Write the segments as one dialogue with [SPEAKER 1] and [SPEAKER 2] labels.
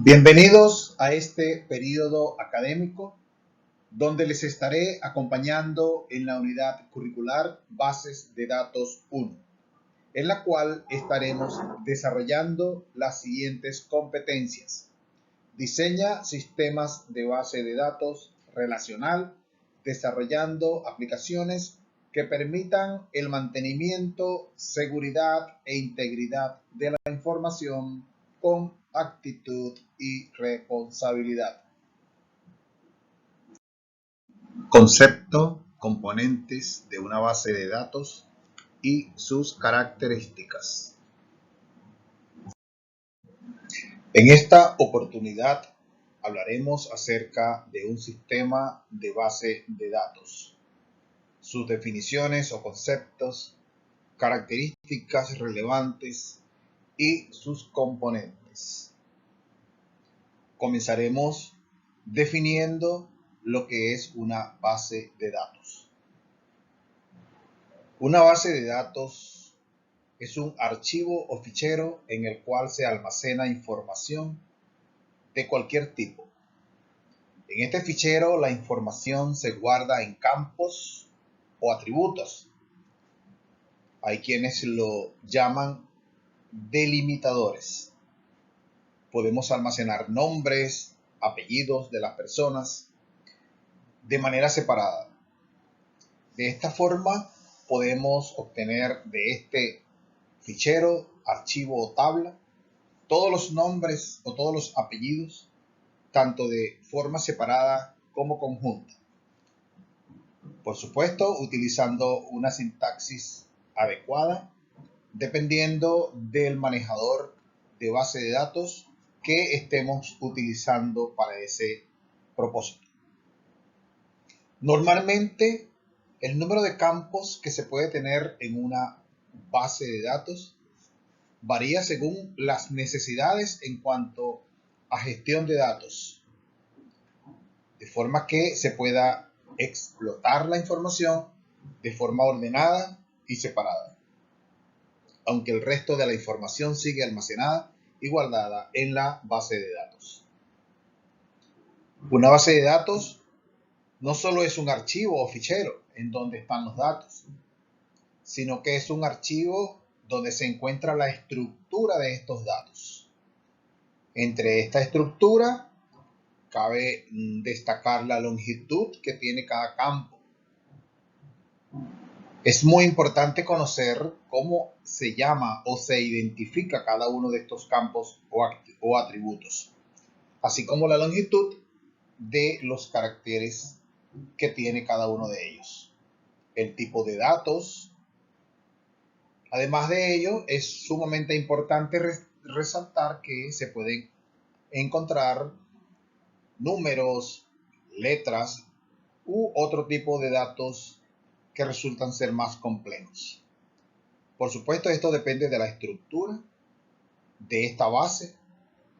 [SPEAKER 1] Bienvenidos a este periodo académico donde les estaré acompañando en la unidad curricular Bases de Datos 1, en la cual estaremos desarrollando las siguientes competencias. Diseña sistemas de base de datos relacional, desarrollando aplicaciones que permitan el mantenimiento, seguridad e integridad de la información con actitud y responsabilidad. Concepto, componentes de una base de datos y sus características. En esta oportunidad hablaremos acerca de un sistema de base de datos, sus definiciones o conceptos, características relevantes y sus componentes. Comenzaremos definiendo lo que es una base de datos. Una base de datos es un archivo o fichero en el cual se almacena información de cualquier tipo. En este fichero la información se guarda en campos o atributos. Hay quienes lo llaman delimitadores. Podemos almacenar nombres, apellidos de las personas de manera separada. De esta forma podemos obtener de este fichero, archivo o tabla todos los nombres o todos los apellidos, tanto de forma separada como conjunta. Por supuesto, utilizando una sintaxis adecuada, dependiendo del manejador de base de datos que estemos utilizando para ese propósito. Normalmente, el número de campos que se puede tener en una base de datos varía según las necesidades en cuanto a gestión de datos, de forma que se pueda explotar la información de forma ordenada y separada, aunque el resto de la información sigue almacenada y guardada en la base de datos. Una base de datos no solo es un archivo o fichero en donde están los datos, sino que es un archivo donde se encuentra la estructura de estos datos. Entre esta estructura cabe destacar la longitud que tiene cada campo. Es muy importante conocer cómo se llama o se identifica cada uno de estos campos o atributos, así como la longitud de los caracteres que tiene cada uno de ellos, el tipo de datos. Además de ello, es sumamente importante resaltar que se pueden encontrar números, letras u otro tipo de datos que resultan ser más complejos. Por supuesto, esto depende de la estructura de esta base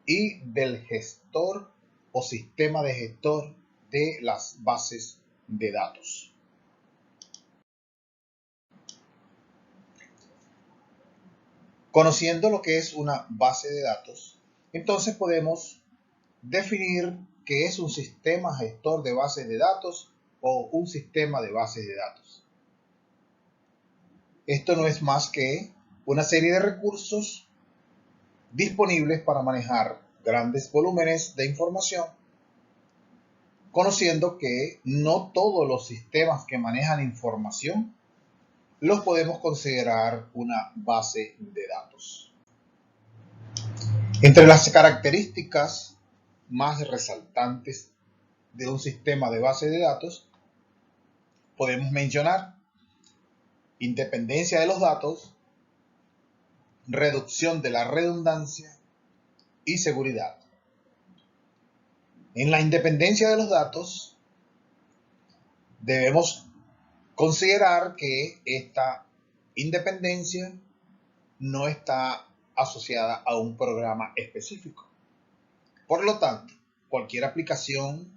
[SPEAKER 1] y del gestor o sistema de gestor de las bases de datos. Conociendo lo que es una base de datos, entonces podemos definir qué es un sistema gestor de bases de datos o un sistema de bases de datos. Esto no es más que una serie de recursos disponibles para manejar grandes volúmenes de información, conociendo que no todos los sistemas que manejan información los podemos considerar una base de datos. Entre las características más resaltantes de un sistema de base de datos, podemos mencionar independencia de los datos, reducción de la redundancia y seguridad. En la independencia de los datos, debemos considerar que esta independencia no está asociada a un programa específico. Por lo tanto, cualquier aplicación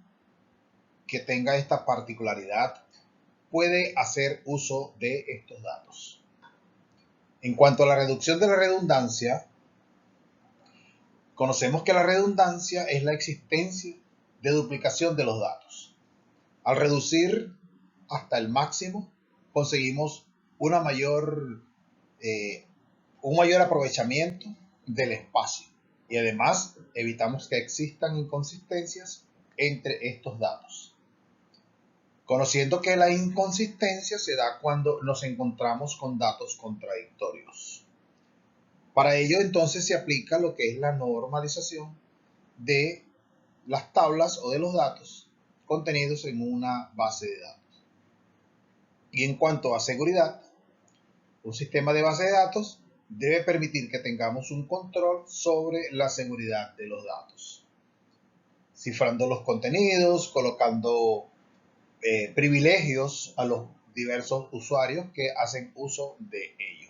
[SPEAKER 1] que tenga esta particularidad puede hacer uso de estos datos. En cuanto a la reducción de la redundancia, Conocemos que la redundancia es la existencia de duplicación de los datos. Al reducir hasta el máximo, conseguimos un mayor aprovechamiento del espacio y además evitamos que existan inconsistencias entre estos datos. Conociendo que la inconsistencia se da cuando nos encontramos con datos contradictorios. Para ello entonces se aplica lo que es la normalización de las tablas o de los datos contenidos en una base de datos. Y en cuanto a seguridad, un sistema de base de datos debe permitir que tengamos un control sobre la seguridad de los datos, cifrando los contenidos, colocando privilegios a los diversos usuarios que hacen uso de ellos.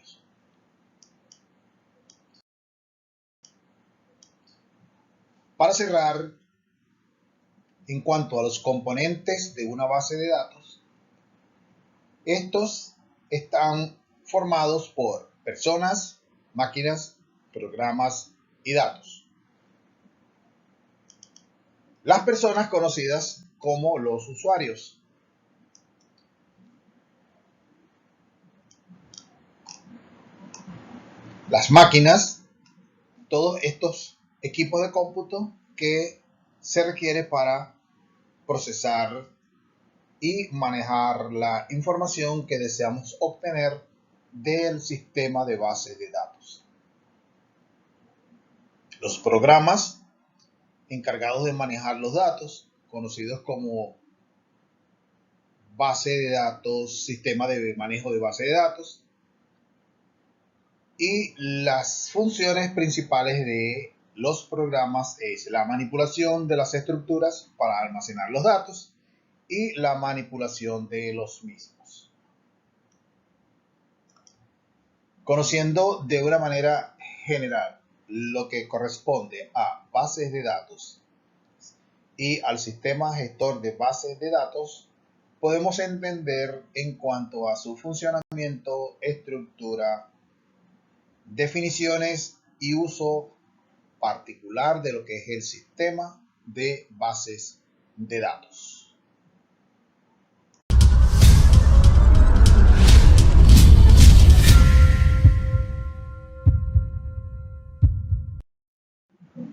[SPEAKER 1] Para cerrar, en cuanto a los componentes de una base de datos, estos están formados por personas, máquinas, programas y datos. Las personas conocidas como los usuarios. Las máquinas, todos estos equipos de cómputo que se requiere para procesar y manejar la información que deseamos obtener del sistema de base de datos. Los programas encargados de manejar los datos, conocidos como base de datos, sistema de manejo de base de datos, y las funciones principales de los programas es la manipulación de las estructuras para almacenar los datos y la manipulación de los mismos. Conociendo de una manera general lo que corresponde a bases de datos y al sistema gestor de bases de datos, podemos entender en cuanto a su funcionamiento, estructura, definiciones y uso particular de lo que es el sistema de bases de datos.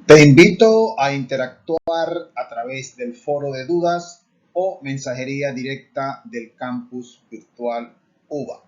[SPEAKER 1] Te invito a interactuar a través del foro de dudas o mensajería directa del campus virtual UBA.